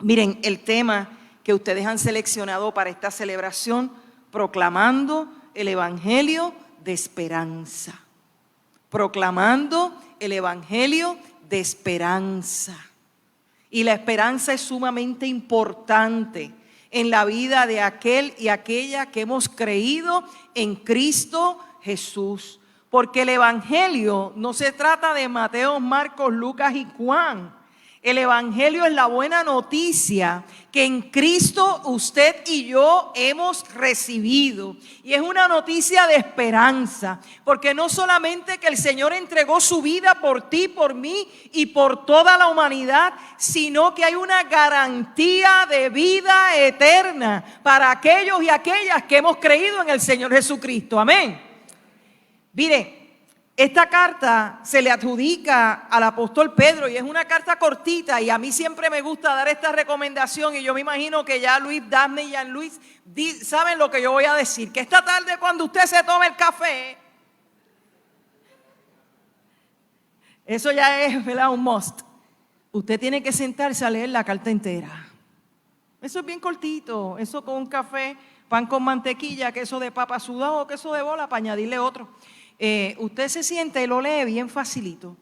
Miren, el tema que ustedes han seleccionado para esta celebración: proclamando el Evangelio de esperanza. Proclamando el Evangelio de esperanza. Y la esperanza es sumamente importante en la vida de aquel y aquella que hemos creído en Cristo Jesús. Porque el Evangelio no se trata de Mateo, Marcos, Lucas y Juan. El Evangelio es la buena noticia que en Cristo usted y yo hemos recibido. Y es una noticia de esperanza, porque no solamente que el Señor entregó su vida por ti, por mí y por toda la humanidad, sino que hay una garantía de vida eterna para aquellos y aquellas que hemos creído en el Señor Jesucristo. Amén. Mire, esta carta se le adjudica al apóstol Pedro y es una carta cortita, y a mí siempre me gusta dar esta recomendación, y yo me imagino que ya Luis, Daphne y Jean Luis saben lo que yo voy a decir, que esta tarde cuando usted se tome el café, eso ya es, ¿verdad?, un must. Usted tiene que sentarse a leer la carta entera. Eso es bien cortito, eso con un café, pan con mantequilla, queso de papa sudado o queso de bola para añadirle otro. Usted se sienta y lo lee bien facilito,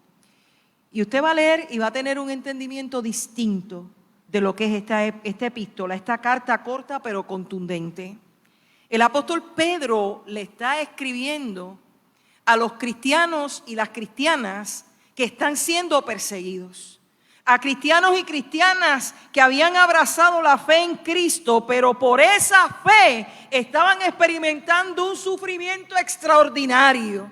y usted va a leer y va a tener un entendimiento distinto de lo que es esta epístola, esta carta corta pero contundente. El apóstol Pedro le está escribiendo a los cristianos y las cristianas que están siendo perseguidos, a cristianos y cristianas que habían abrazado la fe en Cristo, pero por esa fe estaban experimentando un sufrimiento extraordinario.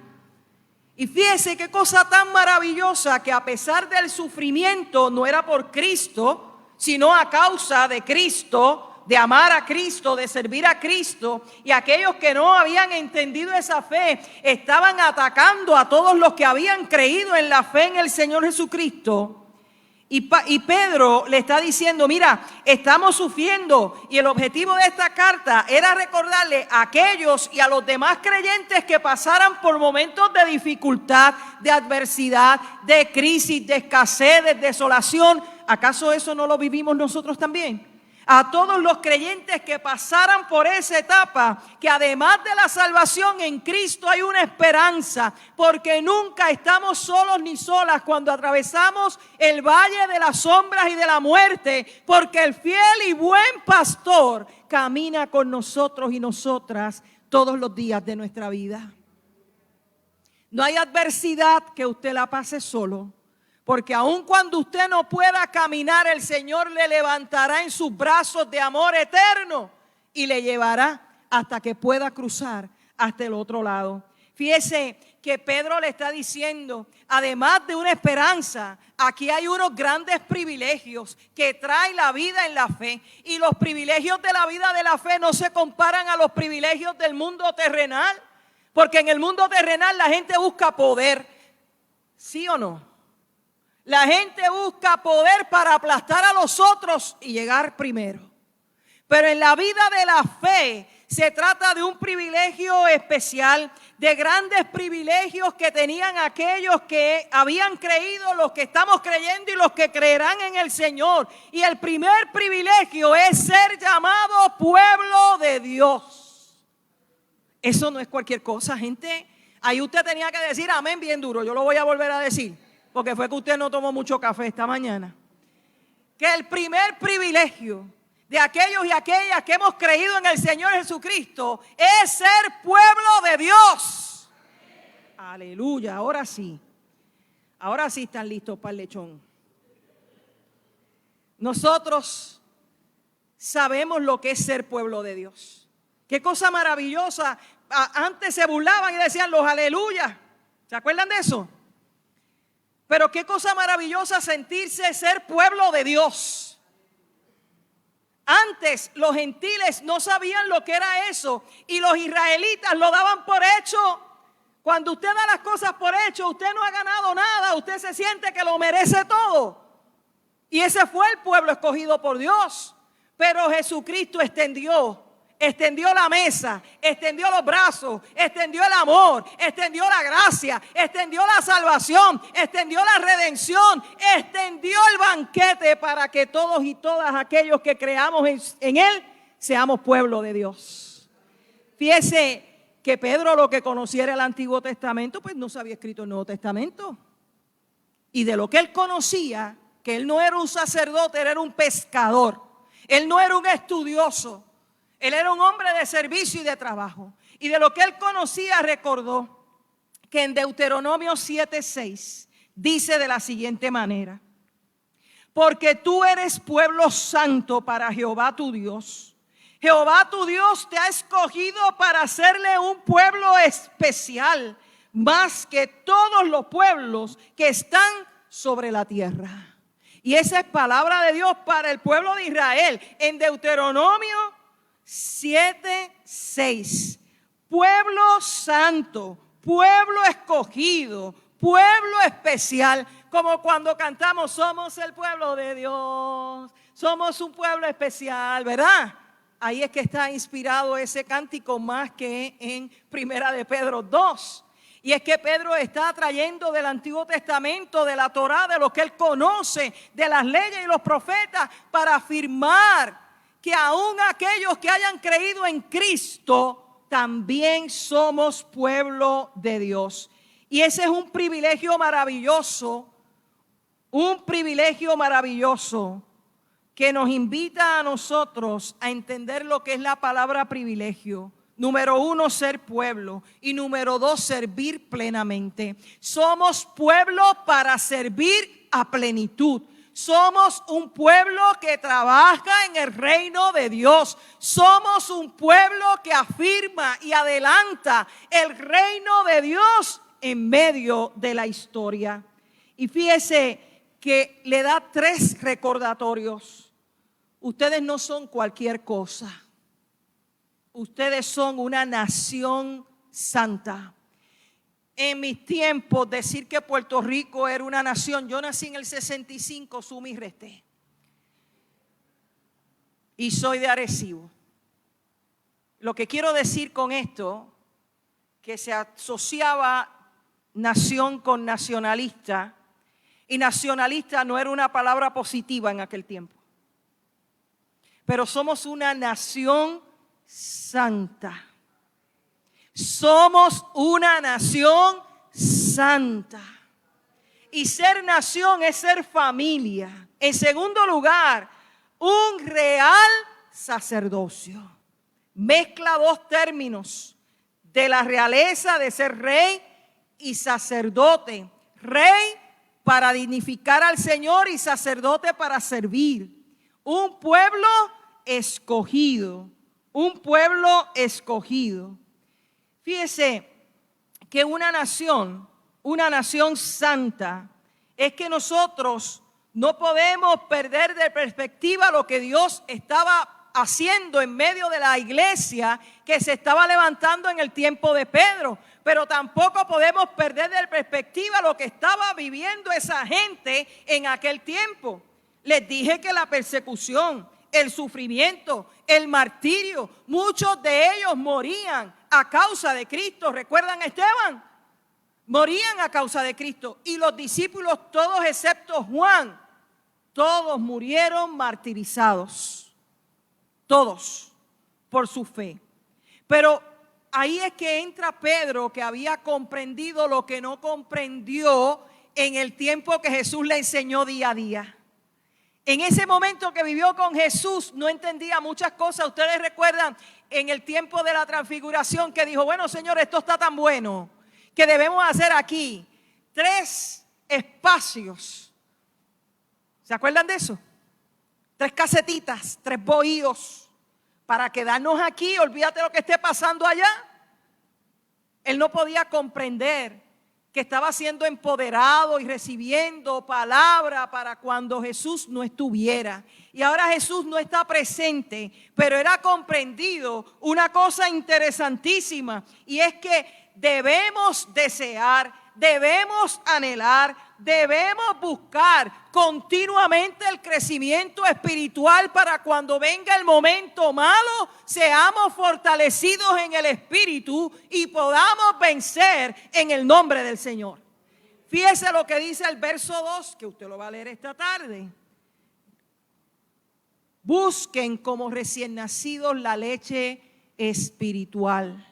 Y fíjese qué cosa tan maravillosa, que a pesar del sufrimiento no era por Cristo, sino a causa de Cristo, de amar a Cristo, de servir a Cristo. Y aquellos que no habían entendido esa fe estaban atacando a todos los que habían creído en la fe en el Señor Jesucristo. Y Pedro le está diciendo: mira, estamos sufriendo, y el objetivo de esta carta era recordarle a aquellos y a los demás creyentes que pasaran por momentos de dificultad, de adversidad, de crisis, de escasez, de desolación. ¿Acaso eso no lo vivimos nosotros también? A todos los creyentes que pasaran por esa etapa, que además de la salvación en Cristo hay una esperanza, porque nunca estamos solos ni solas cuando atravesamos el valle de las sombras y de la muerte, porque el fiel y buen pastor camina con nosotros y nosotras todos los días de nuestra vida. No hay adversidad que usted la pase solo, porque aun cuando usted no pueda caminar, el Señor le levantará en sus brazos de amor eterno y le llevará hasta que pueda cruzar hasta el otro lado. Fíjese que Pedro le está diciendo, además de una esperanza, aquí hay unos grandes privilegios que trae la vida en la fe. Y los privilegios de la vida de la fe no se comparan a los privilegios del mundo terrenal, porque en el mundo terrenal la gente busca poder, ¿sí o no? La gente busca poder para aplastar a los otros y llegar primero. Pero en la vida de la fe se trata de un privilegio especial, de grandes privilegios que tenían aquellos que habían creído, los que estamos creyendo y los que creerán en el Señor. Y el primer privilegio es ser llamado pueblo de Dios. Eso no es cualquier cosa, gente. Ahí usted tenía que decir amén bien duro. Yo lo voy a volver a decir, porque fue que usted no tomó mucho café esta mañana. Que el primer privilegio de aquellos y aquellas que hemos creído en el Señor Jesucristo es ser pueblo de Dios. Aleluya, ahora sí están listos para el lechón. Nosotros sabemos lo que es ser pueblo de Dios. Qué cosa maravillosa. Antes se burlaban y decían los aleluya. ¿Se acuerdan de eso? Pero qué cosa maravillosa sentirse ser pueblo de Dios. Antes los gentiles no sabían lo que era eso, y los israelitas lo daban por hecho. Cuando usted da las cosas por hecho, usted no ha ganado nada, usted se siente que lo merece todo. Y ese fue el pueblo escogido por Dios. Pero Jesucristo extendió extendió la mesa, extendió los brazos, extendió el amor, extendió la gracia, extendió la salvación, extendió la redención, extendió el banquete para que todos y todas aquellos que creamos en Él seamos pueblo de Dios. Fíjese que Pedro, lo que conociera el Antiguo Testamento, pues no se había escrito el Nuevo Testamento. Y de lo que él conocía, que él no era un sacerdote, él era un pescador. Él no era un estudioso. Él era un hombre de servicio y de trabajo. Y de lo que él conocía, recordó que en Deuteronomio 7:6 dice de la siguiente manera: porque tú eres pueblo santo para Jehová tu Dios. Jehová tu Dios te ha escogido para hacerle un pueblo especial, más que todos los pueblos que están sobre la tierra. Y esa es palabra de Dios para el pueblo de Israel. En Deuteronomio 7:6. Pueblo santo, pueblo escogido, pueblo especial. Como cuando cantamos, somos el pueblo de Dios, somos un pueblo especial, ¿verdad? Ahí es que está inspirado ese cántico más que en Primera de Pedro 2. Y es que Pedro está trayendo del Antiguo Testamento, de la Torá, de lo que él conoce, de las leyes y los profetas, para afirmar que aún aquellos que hayan creído en Cristo, también somos pueblo de Dios. Y ese es un privilegio maravilloso que nos invita a nosotros a entender lo que es la palabra privilegio. Número 1, ser pueblo. Y número 2, servir plenamente. Somos pueblo para servir a plenitud. Somos un pueblo que trabaja en el reino de Dios. Somos un pueblo que afirma y adelanta el reino de Dios en medio de la historia. Y fíjese que le da 3 recordatorios. Ustedes no son cualquier cosa. Ustedes son una nación santa. En mis tiempos, decir que Puerto Rico era una nación, yo nací en el 65, sumí y resté. Y soy de Arecibo. Lo que quiero decir con esto, que se asociaba nación con nacionalista, y nacionalista no era una palabra positiva en aquel tiempo. Pero somos una nación santa. Somos una nación santa. Y ser nación es ser familia. En segundo lugar, un real sacerdocio. Mezcla 2 términos de la realeza de ser rey y sacerdote. Rey para dignificar al Señor y sacerdote para servir. Un pueblo escogido. Un pueblo escogido. Fíjese que una nación santa, es que nosotros no podemos perder de perspectiva lo que Dios estaba haciendo en medio de la iglesia que se estaba levantando en el tiempo de Pedro. Pero tampoco podemos perder de perspectiva lo que estaba viviendo esa gente en aquel tiempo. Les dije que la persecución, el sufrimiento, el martirio, muchos de ellos morían a causa de Cristo. ¿Recuerdan a Esteban? Morían a causa de Cristo. Y los discípulos, todos excepto Juan, todos murieron martirizados. Todos por su fe. Pero ahí es que entra Pedro, que había comprendido lo que no comprendió en el tiempo que Jesús le enseñó día a día. En ese momento que vivió con Jesús no entendía muchas cosas. Ustedes recuerdan en el tiempo de la transfiguración que dijo: bueno, Señor, esto está tan bueno que debemos hacer aquí 3 espacios. ¿Se acuerdan de eso? 3 casetitas, 3 bohíos para quedarnos aquí. Olvídate lo que esté pasando allá. Él no podía comprender que estaba siendo empoderado y recibiendo palabra para cuando Jesús no estuviera. Y ahora Jesús no está presente, pero era comprendido una cosa interesantísima, y es que debemos desear, debemos anhelar, debemos buscar continuamente el crecimiento espiritual para cuando venga el momento malo, seamos fortalecidos en el Espíritu y podamos vencer en el nombre del Señor. Fíjese lo que dice el verso 2, que usted lo va a leer esta tarde. Busquen como recién nacidos la leche espiritual,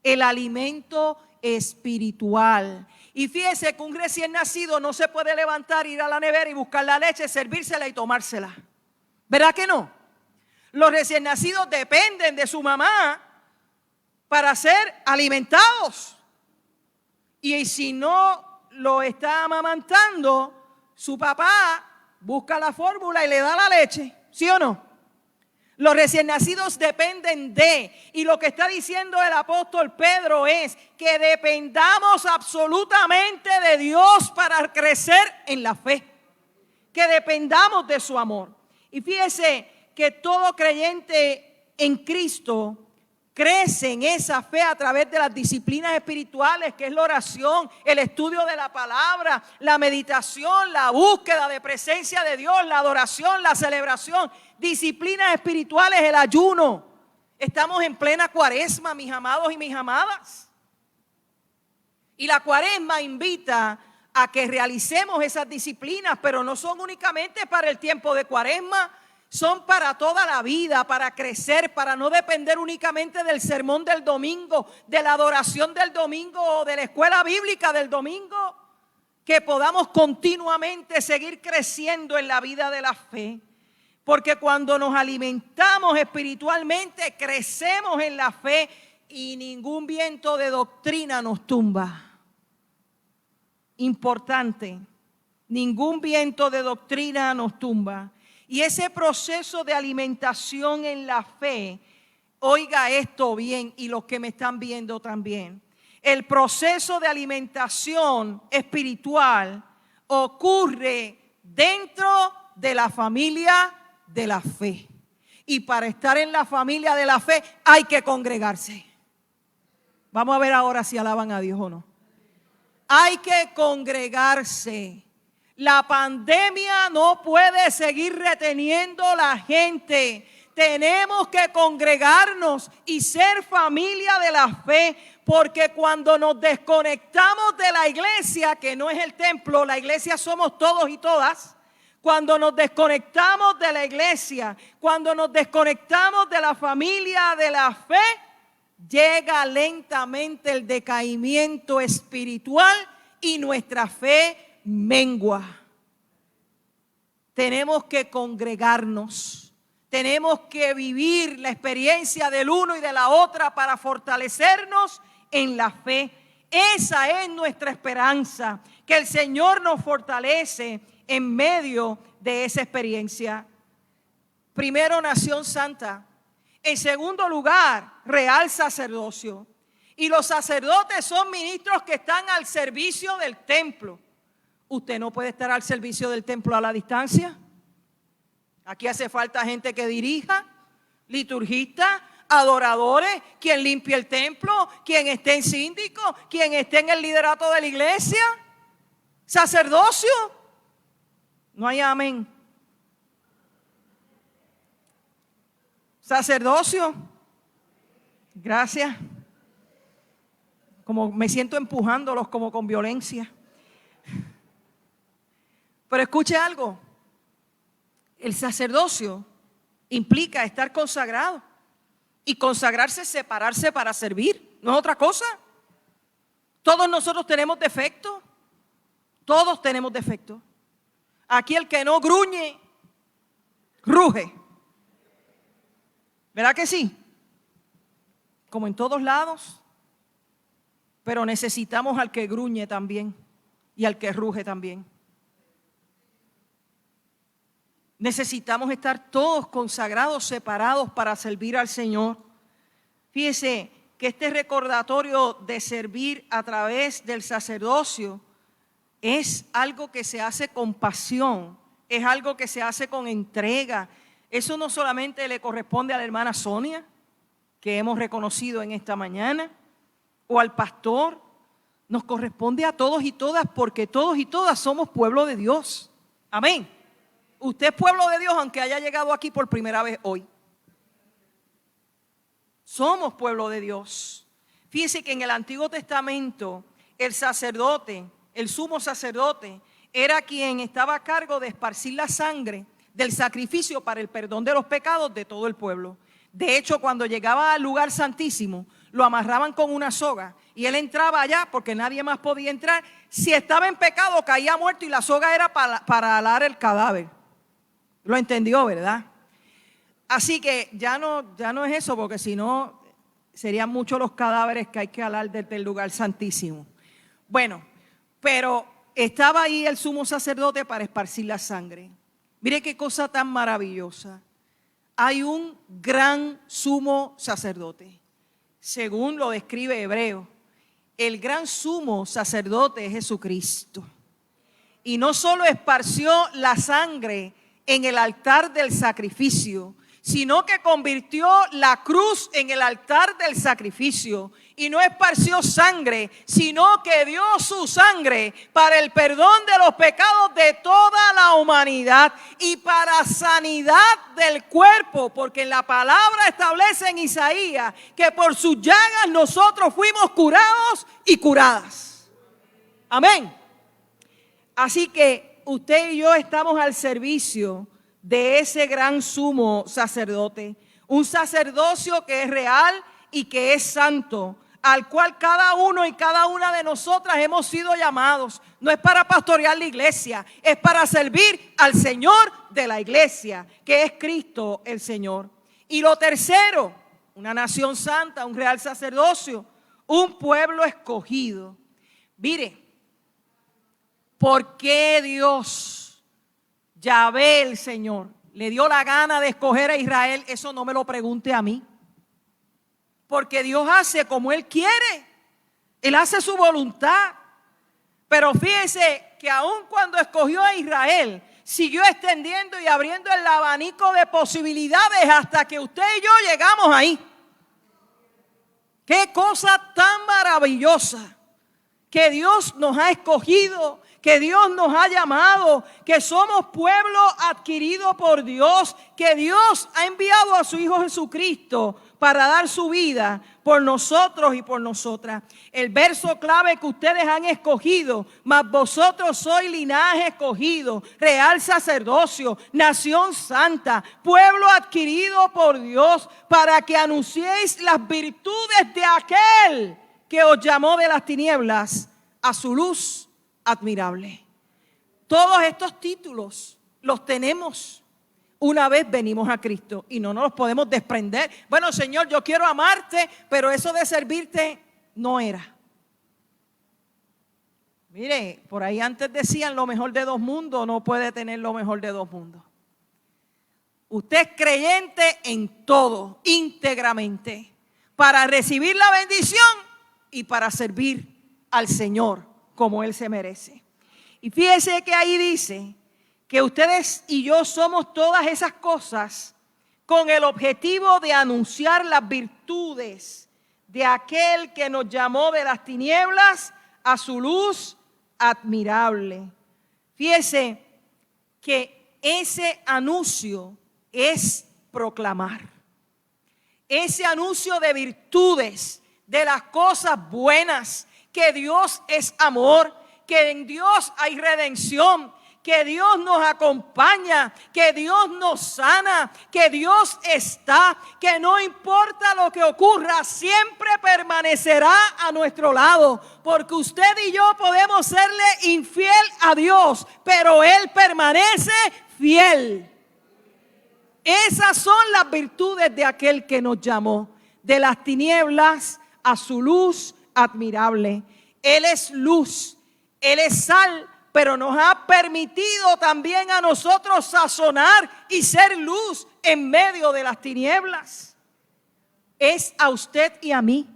el alimento espiritual. Y fíjese que un recién nacido no se puede levantar, ir a la nevera y buscar la leche, servírsela y tomársela. ¿Verdad que no? Los recién nacidos dependen de su mamá para ser alimentados. Y si no lo está amamantando, su papá busca la fórmula y le da la leche, ¿sí o no? Los recién nacidos dependen de, y lo que está diciendo el apóstol Pedro es que dependamos absolutamente de Dios para crecer en la fe, que dependamos de su amor. Y fíjese que todo creyente en Cristo crece en esa fe a través de las disciplinas espirituales, que es la oración, el estudio de la palabra, la meditación, la búsqueda de presencia de Dios, la adoración, la celebración, disciplinas espirituales, el ayuno. Estamos en plena cuaresma, mis amados y mis amadas. Y la cuaresma invita a que realicemos esas disciplinas, pero no son únicamente para el tiempo de cuaresma, son para toda la vida, para crecer, para no depender únicamente del sermón del domingo, de la adoración del domingo o de la escuela bíblica del domingo, que podamos continuamente seguir creciendo en la vida de la fe. Porque cuando nos alimentamos espiritualmente, crecemos en la fe y ningún viento de doctrina nos tumba. Importante, ningún viento de doctrina nos tumba. Y ese proceso de alimentación en la fe, oiga esto bien y los que me están viendo también. El proceso de alimentación espiritual ocurre dentro de la familia de la fe. Y para estar en la familia de la fe hay que congregarse. Vamos a ver ahora si alaban a Dios o no. Hay que congregarse. La pandemia no puede seguir reteniendo la gente. Tenemos que congregarnos y ser familia de la fe, porque cuando nos desconectamos de la iglesia, que no es el templo, la iglesia somos todos y todas. Cuando nos desconectamos de la iglesia, cuando nos desconectamos de la familia de la fe, llega lentamente el decaimiento espiritual y nuestra fe mengua. Tenemos que congregarnos, tenemos que vivir la experiencia del uno y de la otra para fortalecernos en la fe. Esa es nuestra esperanza, que el Señor nos fortalece en medio de esa experiencia. Primero, nación santa. En segundo lugar, real sacerdocio. Y los sacerdotes son ministros que están al servicio del templo. Usted no puede estar al servicio del templo a la distancia. Aquí hace falta gente que dirija, liturgistas, adoradores, quien limpie el templo, quien esté en síndico, quien esté en el liderato de la iglesia. Sacerdocio. No hay amén. Sacerdocio. Gracias. Como me siento empujándolos como con violencia. Pero escuche algo. El sacerdocio implica estar consagrado. Y consagrarse es separarse para servir. No es otra cosa. Todos nosotros tenemos defectos. Todos tenemos defectos. Aquí el que no gruñe, ruge. ¿Verdad que sí? Como en todos lados. Pero necesitamos al que gruñe también y al que ruge también. Necesitamos estar todos consagrados, separados para servir al Señor. Fíjese que este recordatorio de servir a través del sacerdocio es algo que se hace con pasión, es algo que se hace con entrega. Eso no solamente le corresponde a la hermana Sonia, que hemos reconocido en esta mañana, o al pastor, Nos corresponde a todos y todas, porque todos y todas somos pueblo de Dios. Amén. Usted es pueblo de Dios aunque haya llegado aquí por primera vez hoy. Somos pueblo de Dios. Fíjese que en el Antiguo Testamento el sacerdote, el sumo sacerdote, era quien estaba a cargo de esparcir la sangre del sacrificio para el perdón de los pecados de todo el pueblo. De hecho, cuando llegaba al lugar santísimo, lo amarraban con una soga y él entraba allá porque nadie más podía entrar. Si estaba en pecado, caía muerto y la soga era para alar el cadáver. Lo entendió, ¿verdad? Así que ya no es eso, porque si no serían muchos los cadáveres que hay que alar desde el lugar santísimo. Bueno, pero estaba ahí el sumo sacerdote para esparcir la sangre. Mire qué cosa tan maravillosa. Hay un gran sumo sacerdote, según lo describe Hebreo. El gran sumo sacerdote es Jesucristo. Y no solo esparció la sangre en el altar del sacrificio, sino que convirtió la cruz en el altar del sacrificio. Y no esparció sangre, sino que dio su sangre para el perdón de los pecados de toda la humanidad y para sanidad del cuerpo, porque la palabra establece en Isaías que por sus llagas nosotros fuimos curados y curadas. Amén. Así que usted y yo estamos al servicio de ese gran sumo sacerdote, un sacerdocio que es real y que es santo, al cual cada uno y cada una de nosotras hemos sido llamados. No es para pastorear la iglesia, es para servir al Señor de la iglesia, que es Cristo el Señor. Y lo tercero, una nación santa, un real sacerdocio, un pueblo escogido. Mire, ¿por qué Dios, Yahvé el Señor, le dio la gana de escoger a Israel? Eso no me lo pregunte a mí. Porque Dios hace como Él quiere. Él hace su voluntad. Pero fíjese que aun cuando escogió a Israel, siguió extendiendo y abriendo el abanico de posibilidades hasta que usted y yo llegamos ahí. Qué cosa tan maravillosa que Dios nos ha escogido, que Dios nos ha llamado, que somos pueblo adquirido por Dios, que Dios ha enviado a su Hijo Jesucristo para dar su vida por nosotros y por nosotras. El verso clave que ustedes han escogido: mas vosotros sois linaje escogido, real sacerdocio, nación santa, pueblo adquirido por Dios, para que anunciéis las virtudes de aquel que os llamó de las tinieblas a su luz admirable. Todos estos títulos los tenemos una vez venimos a Cristo y no nos los podemos desprender. Bueno, Señor, yo quiero amarte, pero eso de servirte no era. Mire, por ahí antes decían: lo mejor de dos mundos. No puede tener lo mejor de dos mundos. Usted es creyente en todo, íntegramente, para recibir la bendición y para servir al Señor como Él se merece. Y fíjese que ahí dice que ustedes y yo somos todas esas cosas con el objetivo de anunciar las virtudes de aquel que nos llamó de las tinieblas a su luz admirable. Fíjese que ese anuncio es proclamar. Ese anuncio de virtudes, de las cosas buenas, que Dios es amor, que en Dios hay redención, que Dios nos acompaña, que Dios nos sana, que Dios está, que no importa lo que ocurra, siempre permanecerá a nuestro lado, porque usted y yo podemos serle infiel a Dios, pero Él permanece fiel. Esas son las virtudes de aquel que nos llamó de las tinieblas a su luz admirable. Él es luz, Él es sal, pero nos ha permitido también a nosotros sazonar y ser luz en medio de las tinieblas. Es a usted y a mí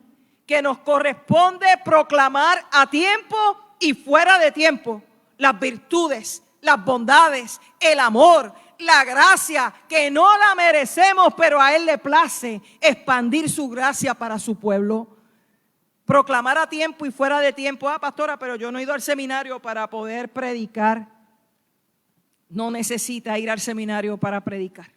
que nos corresponde proclamar a tiempo y fuera de tiempo las virtudes, las bondades, el amor, la gracia, que no la merecemos, pero a Él le place expandir su gracia para su pueblo. proclamar a tiempo y fuera de tiempo. Pastora, pero yo no he ido al seminario para poder predicar. No necesita ir al seminario para predicar.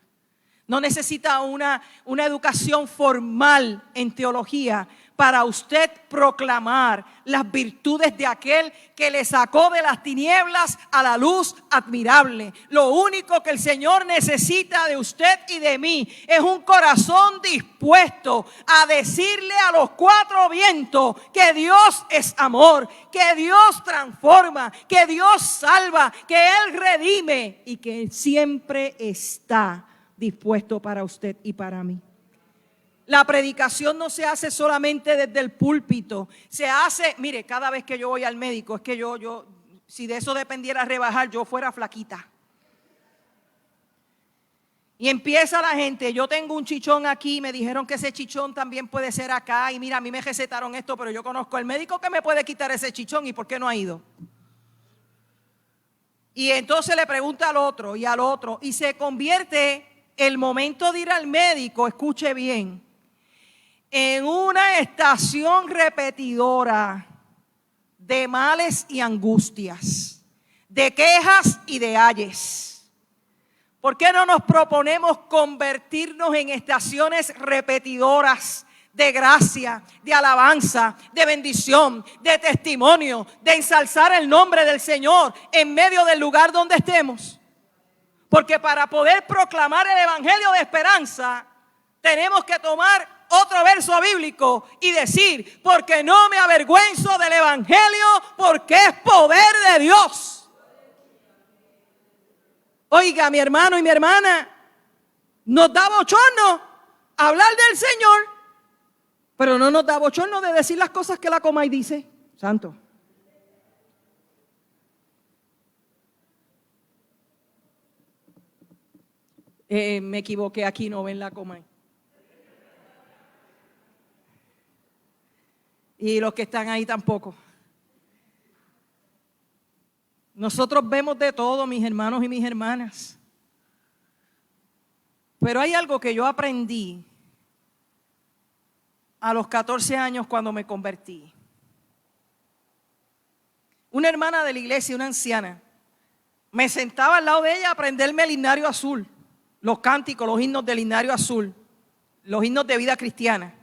No necesita una educación formal en teología para usted proclamar las virtudes de aquel que le sacó de las tinieblas a la luz admirable. Lo único que el Señor necesita de usted y de mí es un corazón dispuesto a decirle a los cuatro vientos que Dios es amor, que Dios transforma, que Dios salva, que Él redime y que Él siempre está dispuesto para usted y para mí. La predicación no se hace solamente desde el púlpito, se hace, mire, cada vez que yo voy al médico, es que yo si de eso dependiera rebajar, yo fuera flaquita. Y empieza la gente, yo tengo un chichón aquí, me dijeron que ese chichón también puede ser acá, y mira, a mí me recetaron esto, pero yo conozco al médico que me puede quitar ese chichón, ¿y por qué no ha ido? Y entonces le pregunta al otro y al otro, y se convierte el momento de ir al médico, escuche bien, en una estación repetidora de males y angustias, de quejas y de ayes. ¿Por qué no nos proponemos convertirnos en estaciones repetidoras de gracia, de alabanza, de bendición, de testimonio, de ensalzar el nombre del Señor en medio del lugar donde estemos? Porque para poder proclamar el evangelio de esperanza, tenemos que tomar otro verso bíblico y decir: porque no me avergüenzo del evangelio, porque es poder de Dios. Oiga, mi hermano y mi hermana, nos da bochorno hablar del Señor, pero no nos da bochorno de decir las cosas que la Comay dice. Santo. Me equivoqué, aquí no ven la Comay. Y los que están ahí tampoco. Nosotros vemos de todo, mis hermanos y mis hermanas. Pero hay algo que yo aprendí a los 14 años cuando me convertí. Una hermana de la iglesia, una anciana, me sentaba al lado de ella a aprenderme el himnario azul, los cánticos, los himnos del himnario azul, los himnos de vida cristiana.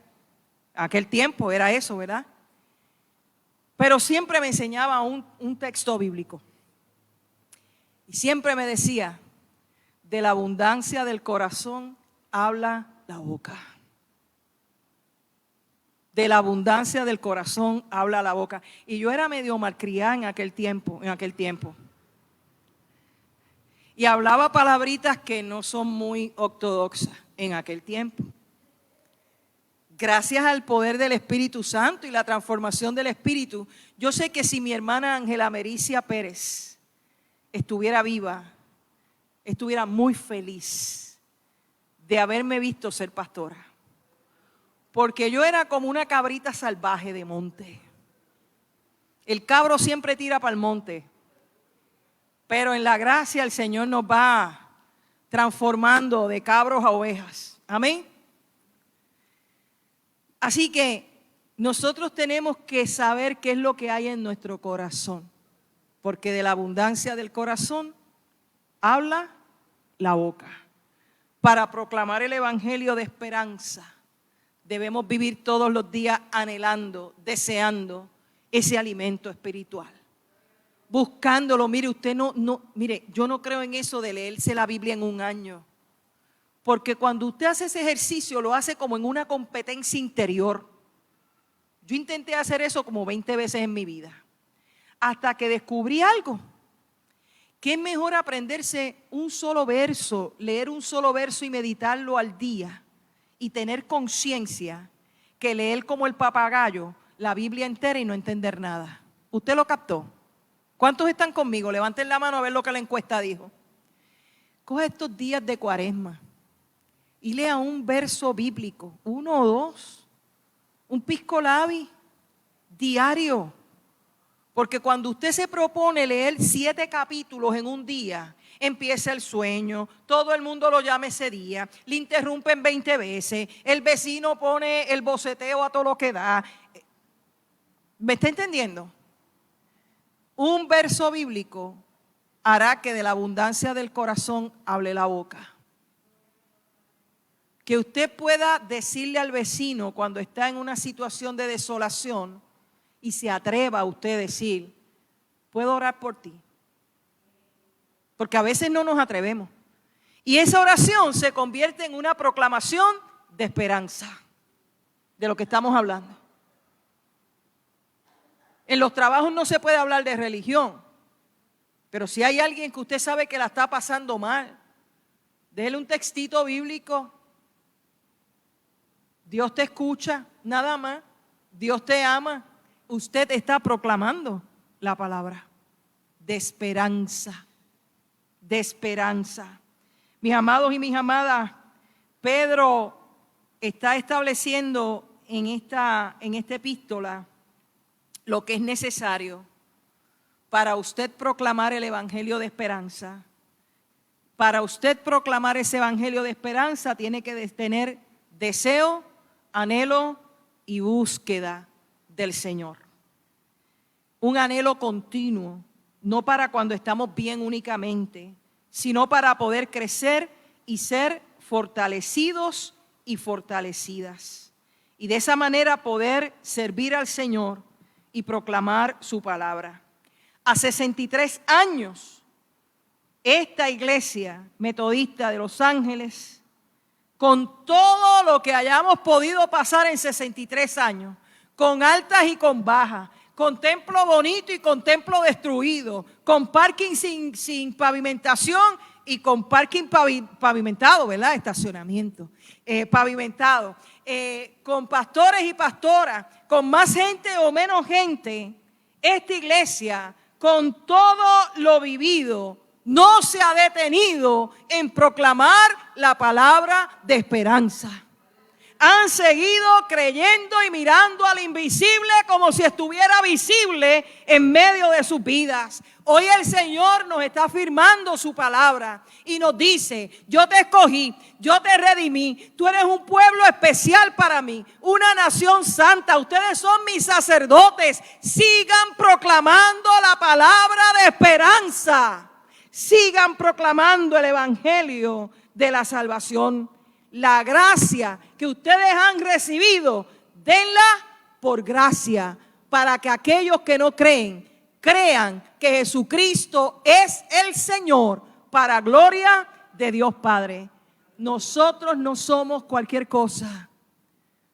Aquel tiempo era eso, ¿verdad? Pero siempre me enseñaba un texto bíblico. Y siempre me decía: de la abundancia del corazón habla la boca. De la abundancia del corazón habla la boca. Y yo era medio malcriada en aquel tiempo. Y hablaba palabritas que no son muy ortodoxas en aquel tiempo. Gracias al poder del Espíritu Santo y la transformación del Espíritu, yo sé que si mi hermana Ángela Mericia Pérez estuviera viva, estuviera muy feliz de haberme visto ser pastora. Porque yo era como una cabrita salvaje de monte. El cabro siempre tira para el monte, pero en la gracia el Señor nos va transformando de cabros a ovejas. Amén. Así que nosotros tenemos que saber qué es lo que hay en nuestro corazón, porque de la abundancia del corazón habla la boca. Para proclamar el evangelio de esperanza, debemos vivir todos los días anhelando, deseando ese alimento espiritual, buscándolo. Mire, mire, yo no creo en eso de leerse la Biblia en un año. Porque cuando usted hace ese ejercicio, lo hace como en una competencia interior. Yo intenté hacer eso como 20 veces en mi vida, hasta que descubrí algo, que es mejor aprenderse un solo verso, leer un solo verso y meditarlo al día, y tener conciencia, que leer como el papagayo la Biblia entera y no entender nada. ¿Usted lo captó? ¿Cuántos están conmigo? Levanten la mano a ver lo que la encuesta dijo. Coge estos días de Cuaresma y lea un verso bíblico, 1 o 2, un pisco labi diario. Porque cuando usted se propone leer 7 capítulos en un día, empieza el sueño, todo el mundo lo llama ese día, le interrumpen 20 veces, el vecino pone el boceteo a todo lo que da. ¿Me está entendiendo? Un verso bíblico hará que de la abundancia del corazón hable la boca. Que usted pueda decirle al vecino cuando está en una situación de desolación y se atreva a usted a decir, ¿puedo orar por ti? Porque a veces no nos atrevemos. Y esa oración se convierte en una proclamación de esperanza, de lo que estamos hablando. En los trabajos no se puede hablar de religión, pero si hay alguien que usted sabe que la está pasando mal, déjele un textito bíblico. Dios te escucha, nada más. Dios te ama. Usted está proclamando la palabra de esperanza, de esperanza. Mis amados y mis amadas, Pedro está estableciendo en esta epístola lo que es necesario para usted proclamar el evangelio de esperanza. Para usted proclamar ese evangelio de esperanza tiene que tener deseo, anhelo y búsqueda del Señor. Un anhelo continuo, no para cuando estamos bien únicamente, sino para poder crecer y ser fortalecidos y fortalecidas. Y de esa manera poder servir al Señor y proclamar su palabra. A 63 años, esta iglesia metodista de Los Ángeles, con todo lo que hayamos podido pasar en 63 años, con altas y con bajas, con templo bonito y con templo destruido, con parking sin pavimentación y con parking pavimentado, ¿verdad? Estacionamiento pavimentado, con pastores y pastoras, con más gente o menos gente. Esta iglesia, con todo lo vivido, no se ha detenido en proclamar la palabra de esperanza. Han seguido creyendo y mirando al invisible como si estuviera visible en medio de sus vidas. Hoy el Señor nos está afirmando su palabra y nos dice, yo te escogí, yo te redimí, tú eres un pueblo especial para mí, una nación santa, ustedes son mis sacerdotes, sigan proclamando la palabra de esperanza, sigan proclamando el evangelio de la salvación. La gracia que ustedes han recibido, denla por gracia, para que aquellos que no creen, crean que Jesucristo es el Señor, para gloria de Dios Padre. Nosotros no somos cualquier cosa,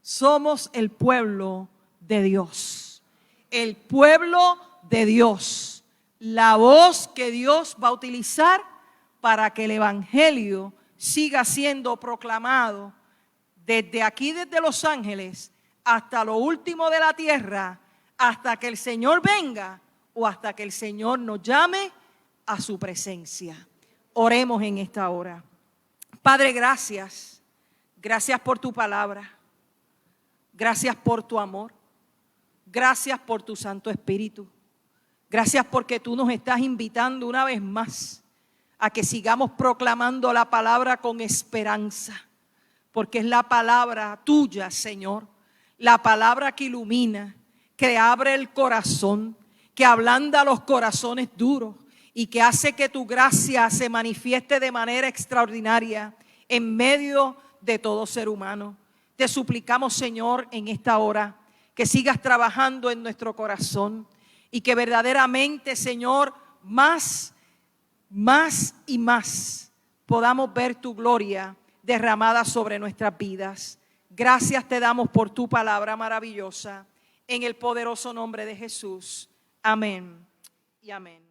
somos el pueblo de Dios, el pueblo de Dios, la voz que Dios va a utilizar para que el evangelio siga siendo proclamado desde aquí, desde Los Ángeles, hasta lo último de la tierra, hasta que el Señor venga o hasta que el Señor nos llame a su presencia. Oremos en esta hora. Padre, gracias. Gracias por tu palabra. Gracias por tu amor. Gracias por tu Santo Espíritu. Gracias porque tú nos estás invitando una vez más a que sigamos proclamando la palabra con esperanza, porque es la palabra tuya, Señor, la palabra que ilumina, que abre el corazón, que ablanda los corazones duros y que hace que tu gracia se manifieste de manera extraordinaria en medio de todo ser humano. Te suplicamos, Señor, en esta hora, que sigas trabajando en nuestro corazón y que verdaderamente, Señor, más y más podamos ver tu gloria derramada sobre nuestras vidas. Gracias te damos por tu palabra maravillosa, en el poderoso nombre de Jesús. Amén y amén.